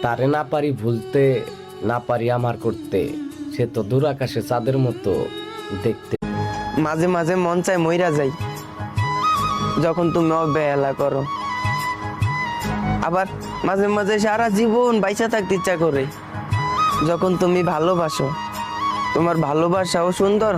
তারে না পারি ভুলতে, না পারি আমার করতে, সে তো দূর আকাশে চাঁদের মতো দেখতে। মাঝে মাঝে মন চায় মইরা যাই, যখন তুমি অবহেলা করো। আবার মাঝে মাঝে সারা জীবন বাইচা থাকতে ইচ্ছা করে, যখন তুমি ভালোবাসো। তোমার ভালোবাসাও সুন্দর,